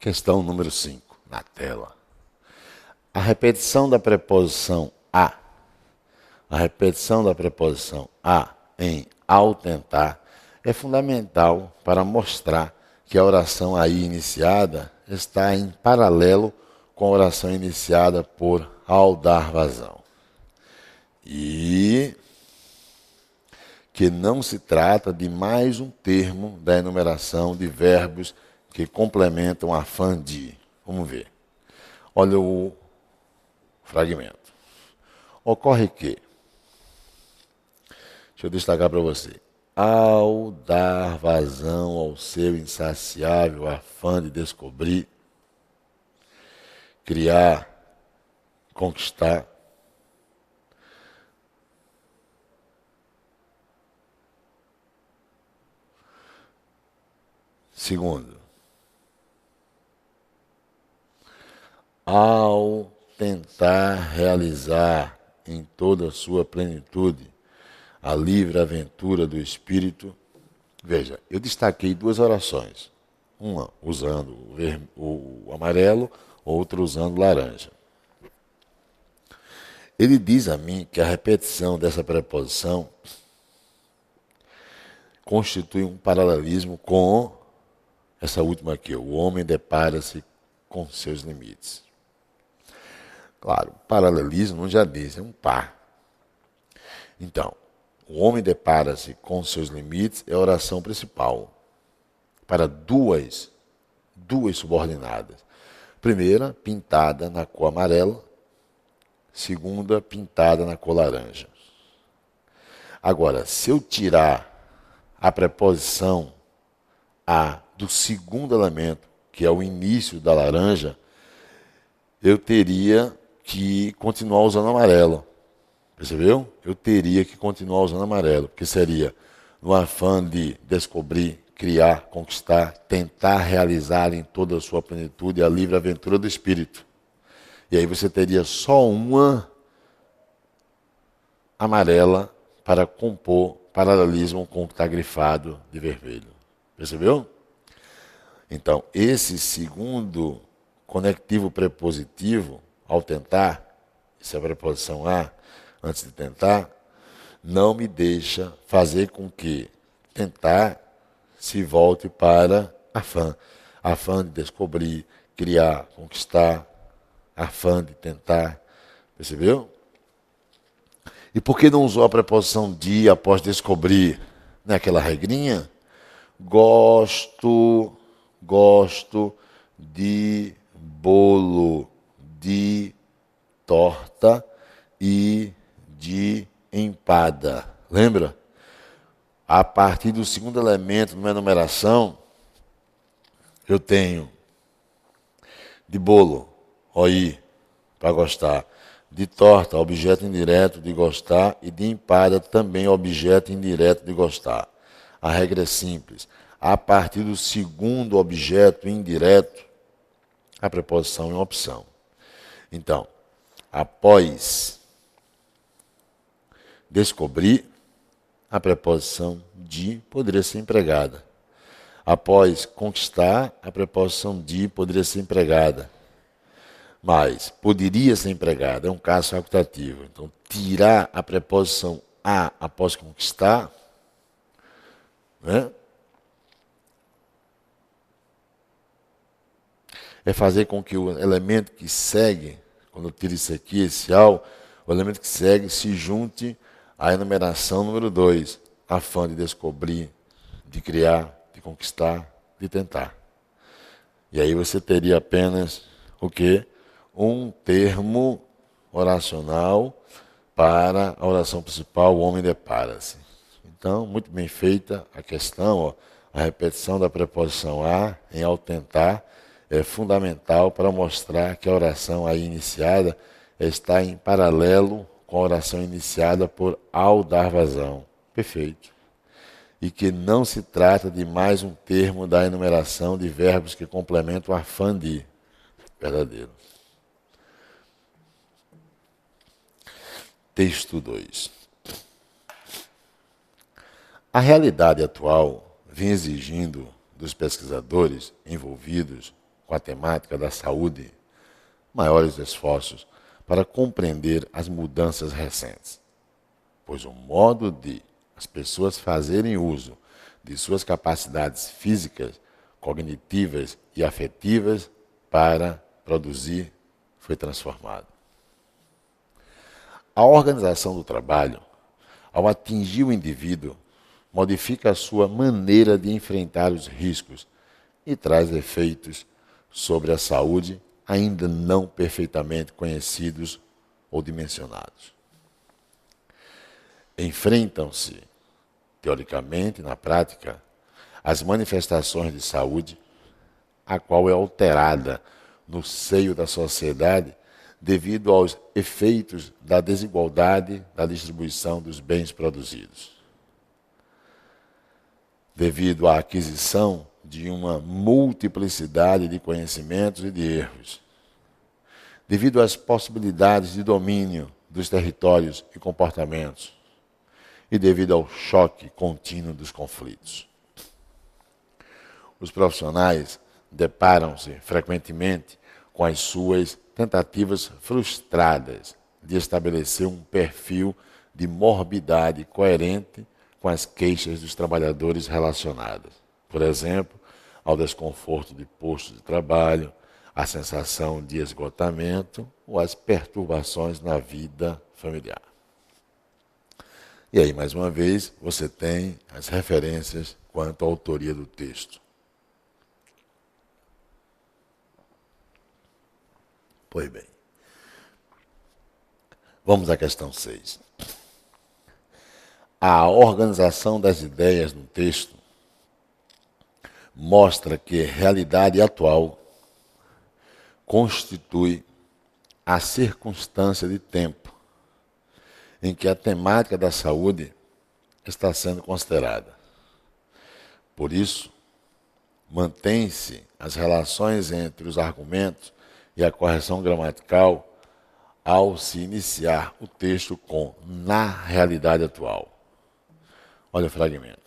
Questão número 5, na tela. A repetição da preposição em ao tentar é fundamental para mostrar que a oração aí iniciada está em paralelo com a oração iniciada por ao dar vazão. E que não se trata de mais um termo da enumeração de verbos que complementam a fã de. Vamos ver. Olha o fragmento. Ocorre que, deixa eu destacar para você, ao dar vazão ao seu insaciável afã de descobrir, criar, conquistar, segundo, ao tentar realizar em toda a sua plenitude a livre aventura do Espírito. Veja, eu destaquei duas orações. Uma usando o amarelo, outra usando o laranja. Ele diz a mim que a repetição dessa preposição constitui um paralelismo com essa última aqui. O homem depara-se com seus limites. Claro, paralelismo não já diz, é um par. Então, o homem depara-se com seus limites é a oração principal. Para duas subordinadas. Primeira, pintada na cor amarela. Segunda, pintada na cor laranja. Agora, se eu tirar a preposição a do segundo elemento, que é o início da laranja, eu teria que continuar usando amarelo. Percebeu? Eu teria que continuar usando amarelo, porque seria no afã de descobrir, criar, conquistar, tentar realizar em toda a sua plenitude a livre aventura do Espírito. E aí você teria só uma amarela para compor paralelismo com o que está grifado de vermelho. Percebeu? Então, esse segundo conectivo prepositivo, ao tentar, essa é a preposição a, antes de tentar, não me deixa fazer com que tentar se volte para afã de descobrir, criar, conquistar, afã de tentar. Percebeu? E por que não usou a preposição de após descobrir? Não é aquela regrinha? Gosto de bolo, de torta e de empada. Lembra? A partir do segundo elemento, numa enumeração, eu tenho de bolo, OI, para gostar. De torta, objeto indireto de gostar. E de empada, também objeto indireto de gostar. A regra é simples. A partir do segundo objeto indireto, a preposição é uma opção. Então, após descobrir, a preposição de poderia ser empregada. Após conquistar, a preposição de poderia ser empregada. Mas poderia ser empregada, é um caso facultativo. Então, tirar a preposição a após conquistar, né, é fazer com que o elemento que segue, quando eu tiro isso aqui, esse ao, o elemento que segue se junte à enumeração número 2, afã de descobrir, de criar, de conquistar, de tentar. E aí você teria apenas o quê? Um termo oracional para a oração principal, o homem depara-se. Então, muito bem feita a questão, ó, a repetição da preposição a em ao tentar é fundamental para mostrar que a oração aí iniciada está em paralelo com a oração iniciada por ao dar vazão. Perfeito. E que não se trata de mais um termo da enumeração de verbos que complementam o afã de. Verdadeiro. Texto 2. A realidade atual vem exigindo dos pesquisadores envolvidos com a temática da saúde, maiores esforços para compreender as mudanças recentes, pois o modo de as pessoas fazerem uso de suas capacidades físicas, cognitivas e afetivas para produzir foi transformado. A organização do trabalho, ao atingir o indivíduo, modifica a sua maneira de enfrentar os riscos e traz efeitos sobre a saúde ainda não perfeitamente conhecidos ou dimensionados. Enfrentam-se, teoricamente e na prática, as manifestações de saúde, a qual é alterada no seio da sociedade devido aos efeitos da desigualdade da distribuição dos bens produzidos. Devido à aquisição de uma multiplicidade de conhecimentos e de erros, devido às possibilidades de domínio dos territórios e comportamentos, e devido ao choque contínuo dos conflitos. Os profissionais deparam-se frequentemente com as suas tentativas frustradas de estabelecer um perfil de morbidade coerente com as queixas dos trabalhadores relacionadas. Por exemplo, ao desconforto de postos de trabalho, à sensação de esgotamento ou às perturbações na vida familiar. E aí, mais uma vez, você tem as referências quanto à autoria do texto. Pois bem. Vamos à questão 6. A organização das ideias no texto mostra que a realidade atual constitui a circunstância de tempo em que a temática da saúde está sendo considerada. Por isso, mantém-se as relações entre os argumentos e a correção gramatical ao se iniciar o texto com "na realidade atual". Olha o fragmento.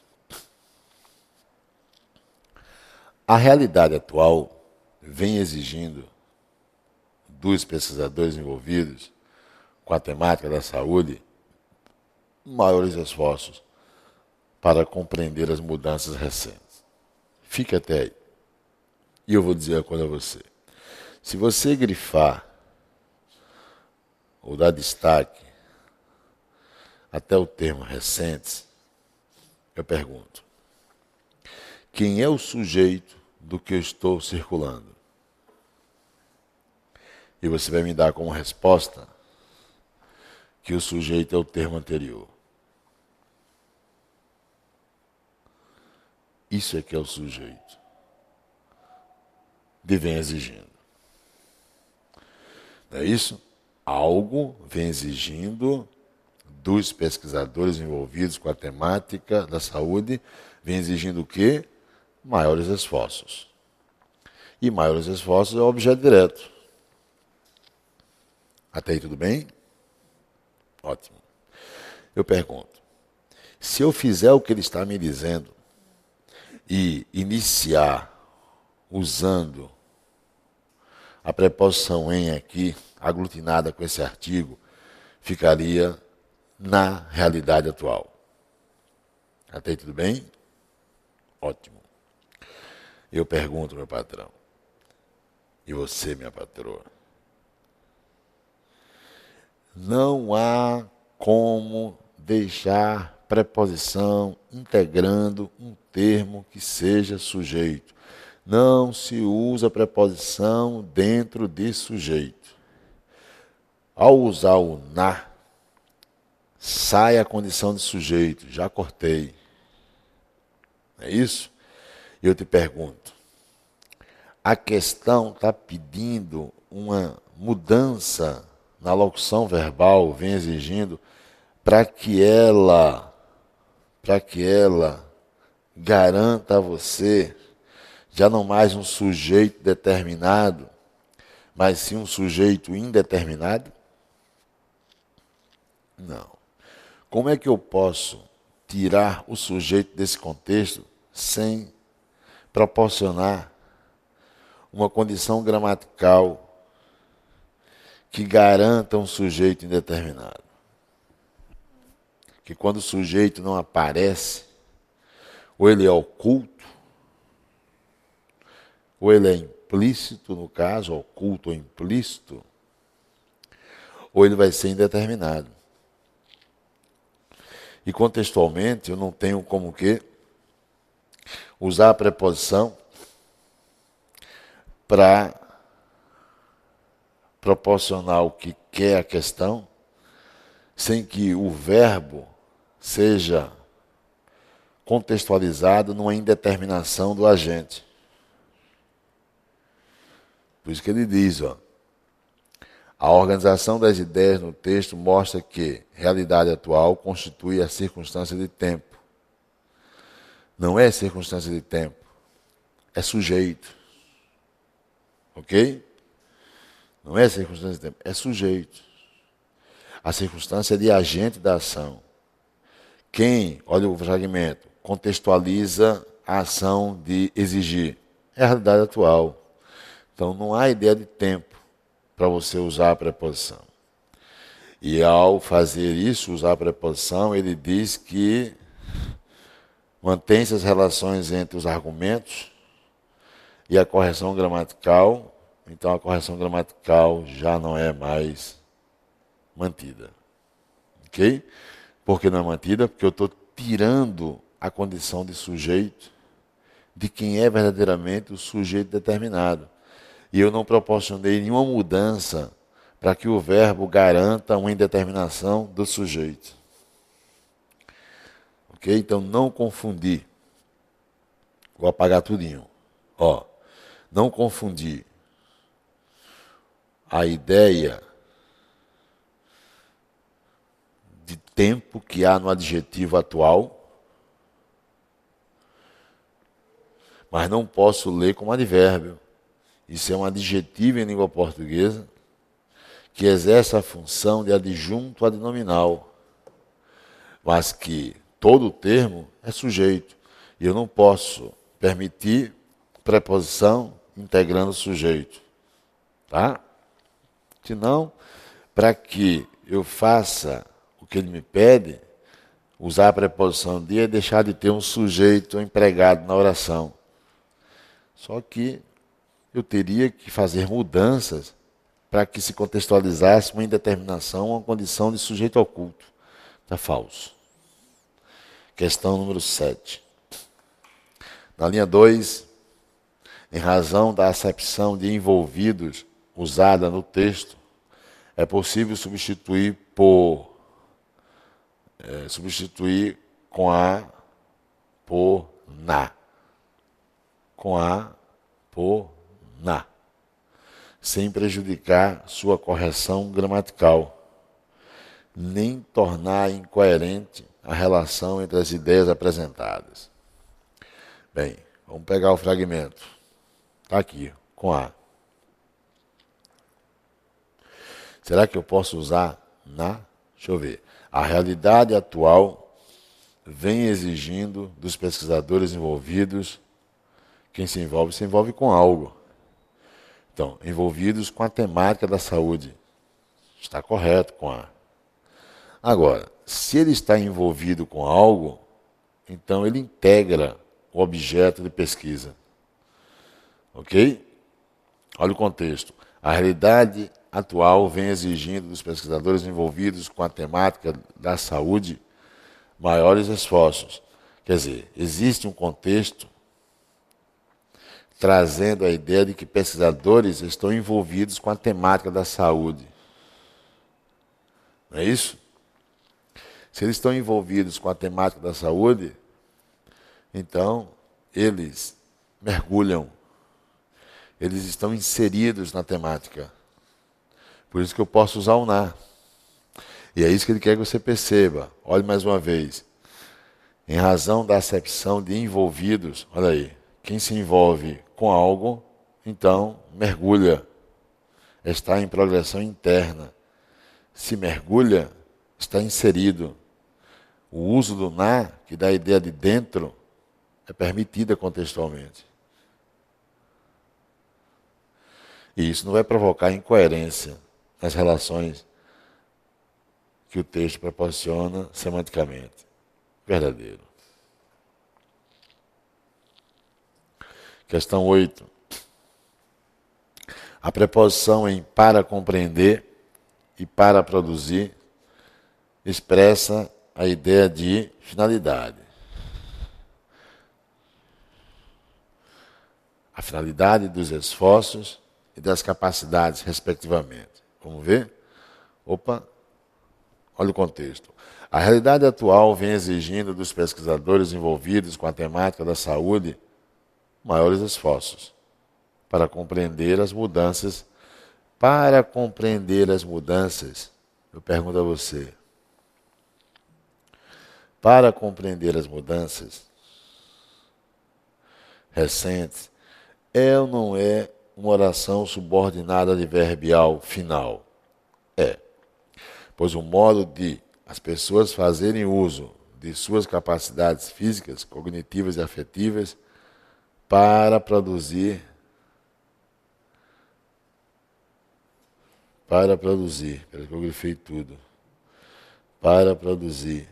A realidade atual vem exigindo dos pesquisadores envolvidos com a temática da saúde maiores esforços para compreender as mudanças recentes. Fique até aí. E eu vou dizer uma coisa a você. Se você grifar ou dar destaque até o termo recentes, eu pergunto: quem é o sujeito do que eu estou circulando? E você vai me dar como resposta que o sujeito é o termo anterior. Isso é que é o sujeito. De vem exigindo. Não é isso? Algo vem exigindo dos pesquisadores envolvidos com a temática da saúde, vem exigindo o quê? Maiores esforços. E maiores esforços é o objeto direto. Até aí tudo bem? Ótimo. Eu pergunto, se eu fizer o que ele está me dizendo e iniciar usando a preposição em aqui, aglutinada com esse artigo, ficaria na realidade atual. Até aí tudo bem? Ótimo. Eu pergunto, meu patrão, e você, minha patroa, não há como deixar preposição integrando um termo que seja sujeito. Não se usa preposição dentro de sujeito. Ao usar o na, sai a condição de sujeito. Já cortei. É isso? Eu te pergunto. A questão está pedindo uma mudança na locução verbal, vem exigindo para que ela garanta a você já não mais um sujeito determinado, mas sim um sujeito indeterminado? Não. Como é que eu posso tirar o sujeito desse contexto sem proporcionar uma condição gramatical que garanta um sujeito indeterminado. Que quando o sujeito não aparece, ou ele é oculto, ou ele é implícito, no caso, oculto ou implícito, ou ele vai ser indeterminado. E contextualmente eu não tenho como que usar a preposição para proporcionar o que quer a questão, sem que o verbo seja contextualizado numa indeterminação do agente. Por isso que ele diz, a organização das ideias no texto mostra que realidade atual constitui a circunstância de tempo. Não é circunstância de tempo, é sujeito. Ok? Não é circunstância de tempo, é sujeito. A circunstância é de agente da ação. Quem, olha o fragmento, contextualiza a ação de exigir? É a realidade atual. Então não há ideia de tempo para você usar a preposição. E ao fazer isso, usar a preposição, ele diz que mantém-se as relações entre os argumentos e a correção gramatical. Então a correção gramatical já não é mais mantida. Ok? Por que não é mantida? Porque eu estou tirando a condição de sujeito de quem é verdadeiramente o sujeito determinado. E eu não proporcionei nenhuma mudança para que o verbo garanta uma indeterminação do sujeito. Ok? Então não confundir. Vou apagar tudinho. Não confundir a ideia de tempo que há no adjetivo atual, mas não posso ler como advérbio. Isso é um adjetivo em língua portuguesa que exerce a função de adjunto adnominal, mas que todo o termo é sujeito. E eu não posso permitir preposição integrando o sujeito. Tá? Senão, para que eu faça o que ele me pede, usar a preposição de é deixar de ter um sujeito empregado na oração. Só que eu teria que fazer mudanças para que se contextualizasse uma indeterminação, uma condição de sujeito oculto. Está falso. Questão número 7. Na linha 2, em razão da acepção de envolvidos usada no texto, é possível substituir com a por na. Com a por na. Sem prejudicar sua correção gramatical, nem tornar incoerente a relação entre as ideias apresentadas. Bem, vamos pegar o fragmento. Está aqui, com a. Será que eu posso usar na? Deixa eu ver. A realidade atual vem exigindo dos pesquisadores envolvidos. Quem se envolve com algo. Então, envolvidos com a temática da saúde. Está correto com a. Agora, se ele está envolvido com algo, então ele integra o objeto de pesquisa. Ok? Olha o contexto. A realidade atual vem exigindo dos pesquisadores envolvidos com a temática da saúde maiores esforços. Quer dizer, existe um contexto trazendo a ideia de que pesquisadores estão envolvidos com a temática da saúde. Não é isso? Se eles estão envolvidos com a temática da saúde, então eles mergulham. Eles estão inseridos na temática. Por isso que eu posso usar o na. E é isso que ele quer que você perceba. Olhe mais uma vez. Em razão da acepção de envolvidos, olha aí, quem se envolve com algo, então mergulha. Está em progressão interna. Se mergulha, está inserido. O uso do na, que dá a ideia de dentro, é permitida contextualmente. E isso não vai provocar incoerência nas relações que o texto proporciona semanticamente. Verdadeiro. Questão 8. A preposição em para compreender e para produzir expressa a ideia de finalidade. A finalidade dos esforços e das capacidades, respectivamente. Vamos ver? Opa, olha o contexto. A realidade atual vem exigindo dos pesquisadores envolvidos com a temática da saúde maiores esforços para compreender as mudanças. Para compreender as mudanças, eu pergunto a você, para compreender as mudanças recentes, é ou não é uma oração subordinada adverbial final? É, pois o modo de as pessoas fazerem uso de suas capacidades físicas, cognitivas e afetivas para produzir, espera que eu grifei tudo, para produzir,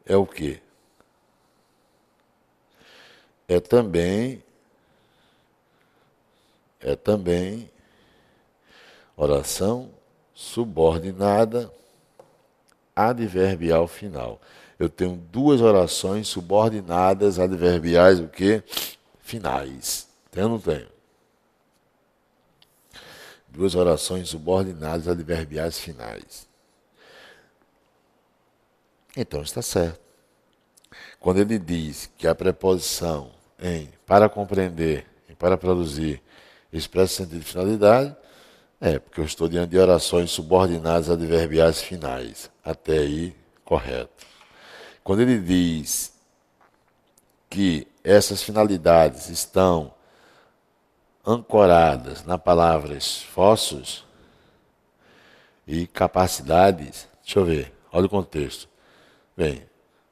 é o quê? É também oração subordinada adverbial final. Eu tenho duas orações subordinadas adverbiais, o quê? Finais. Tem ou não tenho? Duas orações subordinadas adverbiais finais. Então está certo. Quando ele diz que a preposição em para compreender e para produzir expressa sentido de finalidade, é porque eu estou diante de orações subordinadas adverbiais finais. Até aí, correto. Quando ele diz que essas finalidades estão ancoradas na palavra esforços e capacidades, deixa eu ver, olha o contexto. Bem,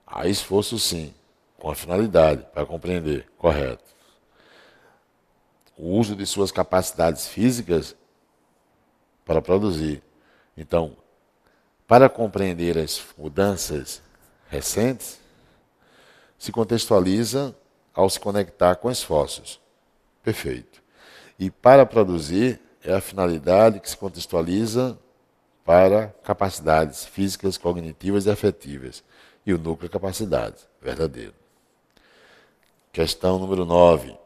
há esforço sim, com a finalidade, para compreender, correto. O uso de suas capacidades físicas para produzir. Então, para compreender as mudanças recentes, se contextualiza ao se conectar com esforços. Perfeito. E para produzir é a finalidade que se contextualiza para capacidades físicas, cognitivas e afetivas. E o núcleo é capacidade. Verdadeiro. Questão número 9.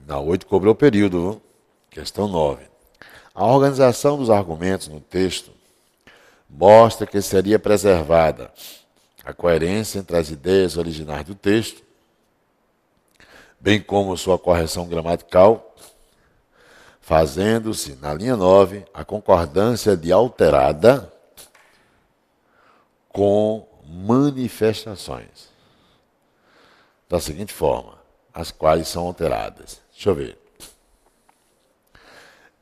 Na 8 cobrou o período, viu? Questão 9. A organização dos argumentos no texto mostra que seria preservada a coerência entre as ideias originais do texto, bem como sua correção gramatical, fazendo-se, na linha 9, a concordância de alterada com manifestações. Da seguinte forma, as quais são alteradas. Deixa eu ver.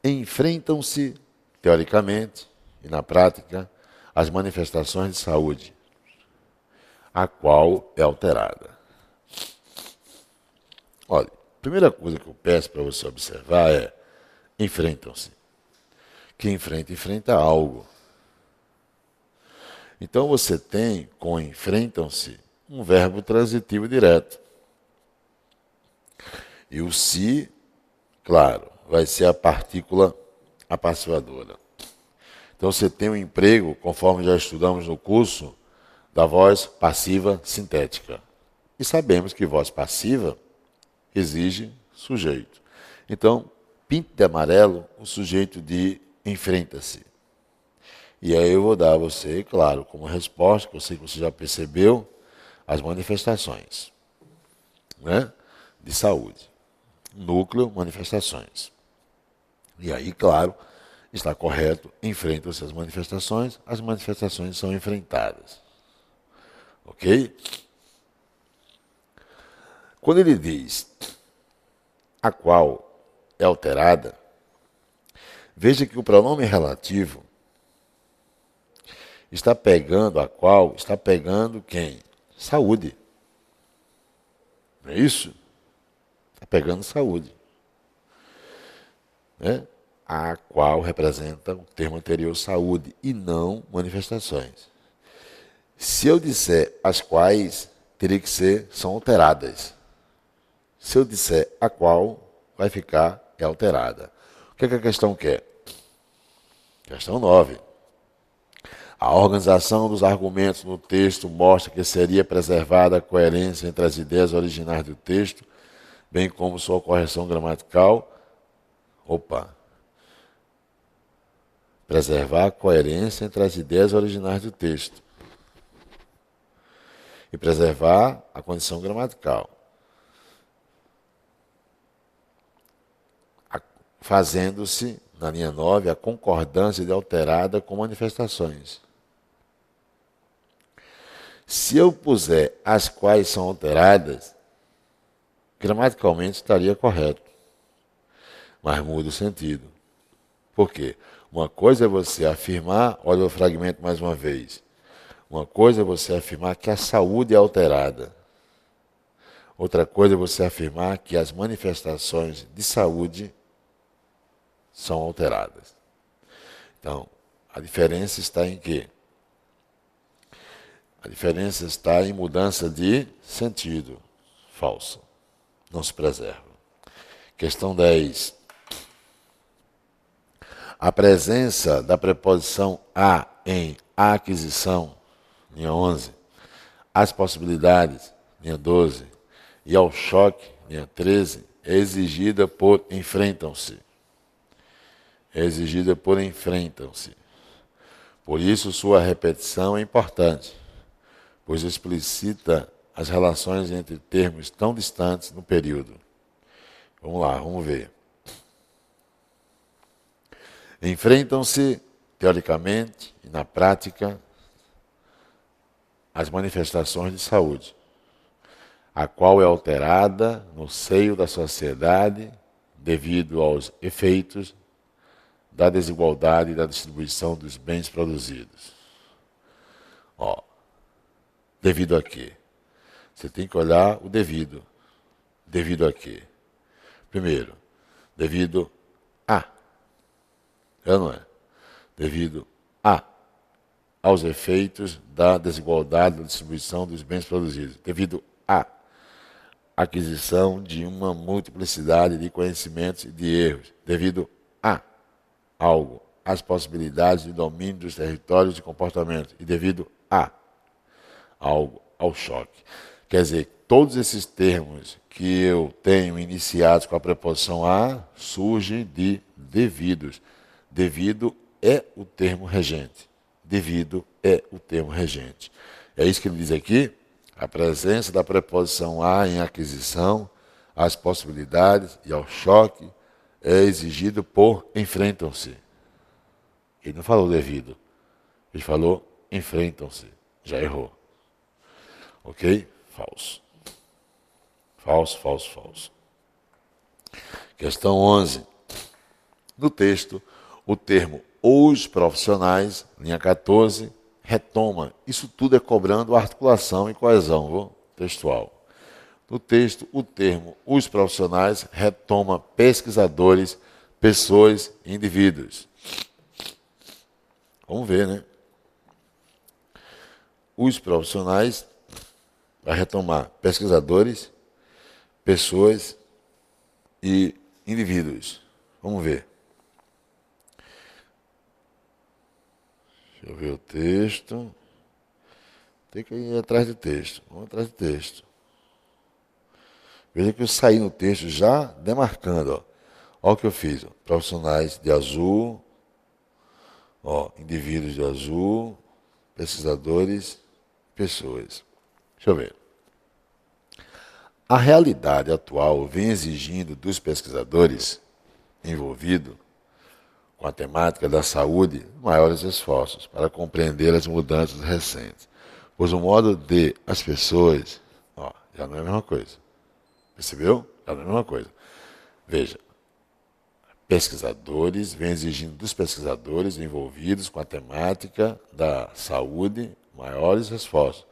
Enfrentam-se, teoricamente e na prática, as manifestações de saúde, a qual é alterada. Olha, a primeira coisa que eu peço para você observar é enfrentam-se. Que enfrenta algo. Então você tem, com enfrentam-se, um verbo transitivo direto. E o se, claro, vai ser a partícula apassivadora. Então você tem um emprego, conforme já estudamos no curso, da voz passiva sintética. E sabemos que voz passiva exige sujeito. Então, pinte de amarelo o sujeito de enfrenta-se. E aí eu vou dar a você, claro, como resposta, que eu sei que você já percebeu, as manifestações, né, de saúde. Núcleo, manifestações. E aí, claro, está correto, enfrentam-se as manifestações são enfrentadas. Ok? Quando ele diz a qual é alterada, veja que o pronome relativo está pegando a qual, está pegando quem? Saúde. Não é isso? Está pegando saúde. Né? A qual representa o termo anterior, saúde, e não manifestações. Se eu disser as quais, teria que ser, são alteradas. Se eu disser a qual, vai ficar é alterada. O que é que a questão quer? Questão 9. A organização dos argumentos no texto mostra que seria preservada a coerência entre as ideias originais do texto, bem como sua correção gramatical. Preservar a coerência entre as ideias originais do texto e preservar a condição gramatical. Fazendo-se, na linha 9, a concordância de alterada com manifestações. Se eu puser as quais são alteradas, gramaticalmente estaria correto, mas muda o sentido. Por quê? Uma coisa é você afirmar, olha o fragmento mais uma vez, uma coisa é você afirmar que a saúde é alterada. Outra coisa é você afirmar que as manifestações de saúde são alteradas. Então, a diferença está em quê? A diferença está em mudança de sentido. Falso. Não se preserva. Questão 10. A presença da preposição a em aquisição, linha 11, as possibilidades, linha 12, e ao choque, linha 13, é exigida por enfrentam-se. É exigida por enfrentam-se. Por isso, sua repetição é importante, pois explicita as relações entre termos tão distantes no período. Vamos lá, vamos ver. Enfrentam-se, teoricamente e na prática, as manifestações de saúde, a qual é alterada no seio da sociedade devido aos efeitos da desigualdade e da distribuição dos bens produzidos. Devido a quê? Você tem que olhar o devido. Devido a quê? Primeiro, devido a. É ou não é? Devido aos efeitos da desigualdade da distribuição dos bens produzidos. Devido à aquisição de uma multiplicidade de conhecimentos e de erros. Devido a algo, as possibilidades de domínio dos territórios e comportamentos, e devido a algo, ao choque. Quer dizer, todos esses termos que eu tenho iniciados com a preposição a surgem de devidos. Devido é o termo regente. Devido é o termo regente. É isso que ele diz aqui. A presença da preposição a em aquisição, as possibilidades e ao choque é exigido por enfrentam-se. Ele não falou devido. Ele falou enfrentam-se. Já errou. Ok? Falso. Falso, falso, falso. Questão 11. No texto, o termo os profissionais, linha 14, retoma. Isso tudo é cobrando articulação e coesão, viu? Textual. No texto, o termo os profissionais retoma pesquisadores, pessoas e indivíduos. Vamos ver, né? Os profissionais vai retomar pesquisadores, pessoas e indivíduos. Vamos ver. Deixa eu ver o texto. Tem que ir atrás do texto. Vamos atrás do texto. Veja que eu saí no texto já demarcando. Olha o que eu fiz. Ó. Profissionais de azul. Indivíduos de azul. Pesquisadores. Pessoas. Deixa eu ver. A realidade atual vem exigindo dos pesquisadores envolvidos com a temática da saúde maiores esforços para compreender as mudanças recentes. Pois o modo de as pessoas, já não é a mesma coisa. Percebeu? Já não é a mesma coisa. Veja, pesquisadores vêm exigindo dos pesquisadores envolvidos com a temática da saúde maiores esforços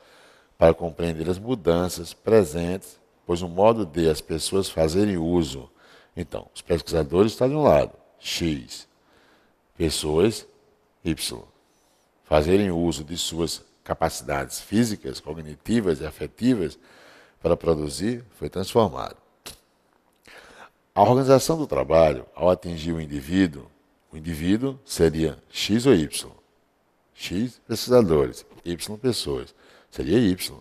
para compreender as mudanças presentes pois o modo de as pessoas fazerem uso. Então, os pesquisadores estão de um lado, X, pessoas, Y, fazerem uso de suas capacidades físicas, cognitivas e afetivas para produzir, foi transformado. A organização do trabalho, ao atingir o indivíduo seria X ou Y. X, pesquisadores, Y, pessoas. Seria Y.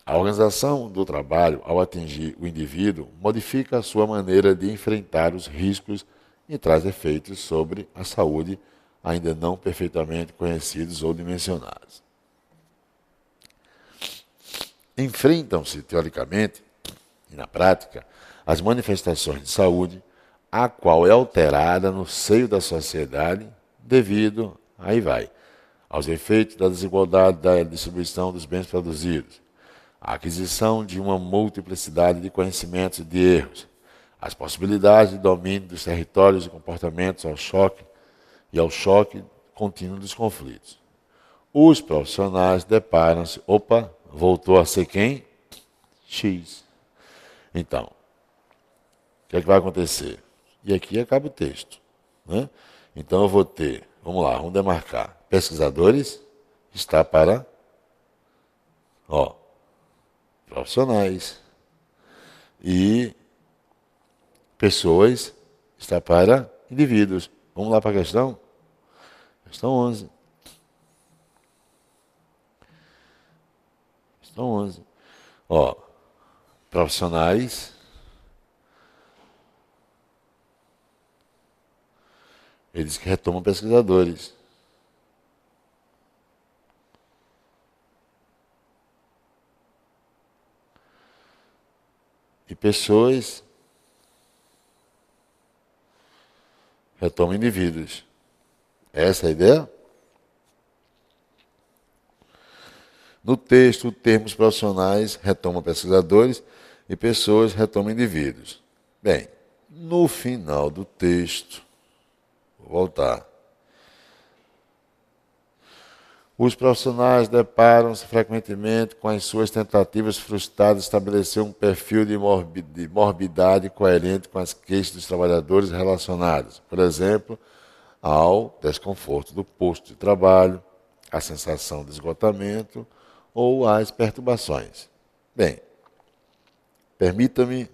A organização do trabalho, ao atingir o indivíduo, modifica a sua maneira de enfrentar os riscos e traz efeitos sobre a saúde ainda não perfeitamente conhecidos ou dimensionados. Enfrentam-se, teoricamente e na prática, as manifestações de saúde, a qual é alterada no seio da sociedade devido, aí vai, aos efeitos da desigualdade da distribuição dos bens produzidos, a aquisição de uma multiplicidade de conhecimentos e de erros, as possibilidades de domínio dos territórios e comportamentos ao choque contínuo dos conflitos. Os profissionais deparam-se, voltou a ser quem? X. Então, o que é que vai acontecer? E aqui acaba o texto, né? Então eu vou ter, vamos lá, vamos demarcar. Pesquisadores está para, profissionais. E pessoas está para indivíduos. Vamos lá para a questão? Questão 11. Questão 11. Profissionais. Eles que retomam pesquisadores. E pessoas retomam indivíduos. Essa é a ideia? No texto, termos profissionais retomam pesquisadores e pessoas retomam indivíduos. Bem, no final do texto, vou voltar. Os profissionais deparam-se frequentemente com as suas tentativas frustradas de estabelecer um perfil de morbidade coerente com as queixas dos trabalhadores relacionadas, por exemplo, ao desconforto do posto de trabalho, à sensação de esgotamento ou às perturbações. Bem, permita-me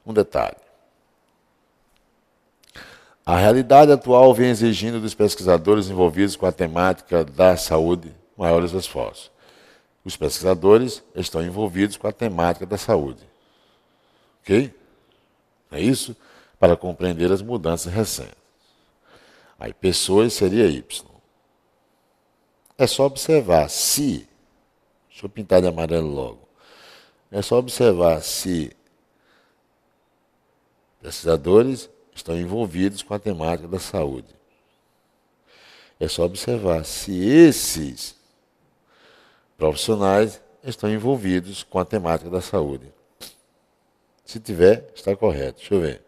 um detalhe. A realidade atual vem exigindo dos pesquisadores envolvidos com a temática da saúde maiores esforços. Os pesquisadores estão envolvidos com a temática da saúde. Ok? É isso? Para compreender as mudanças recentes. Aí, pessoas seria Y. É só observar se... Deixa eu pintar de amarelo logo. É só observar se pesquisadores estão envolvidos com a temática da saúde. É só observar se esses profissionais estão envolvidos com a temática da saúde. Se tiver, está correto. Deixa eu ver.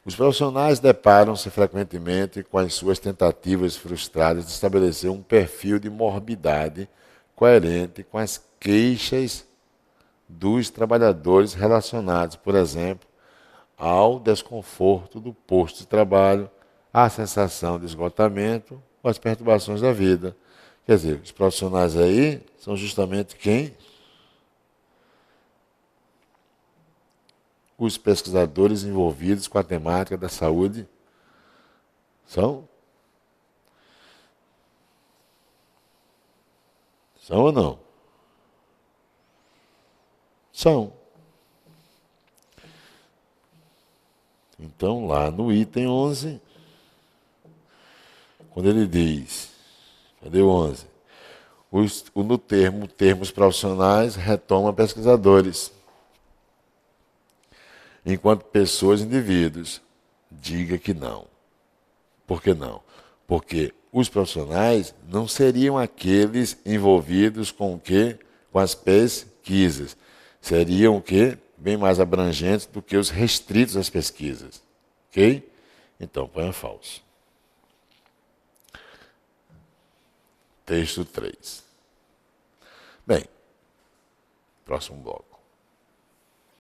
Os profissionais deparam-se frequentemente com as suas tentativas frustradas de estabelecer um perfil de morbidade coerente com as queixas dos trabalhadores relacionados, por exemplo, ao desconforto do posto de trabalho, à sensação de esgotamento ou às perturbações da vida. Quer dizer, os profissionais aí são justamente quem? Os pesquisadores envolvidos com a temática da saúde são? São ou não? São. Então, lá no item 11, quando ele diz, cadê o 11? No termos profissionais, retoma pesquisadores. Enquanto pessoas e indivíduos, diga que não. Por que não? Porque os profissionais não seriam aqueles envolvidos com o quê? Com as pesquisas. Seriam o quê? Bem mais abrangentes do que os restritos às pesquisas. Ok? Então, ponha falso. Texto 3. Bem, próximo bloco.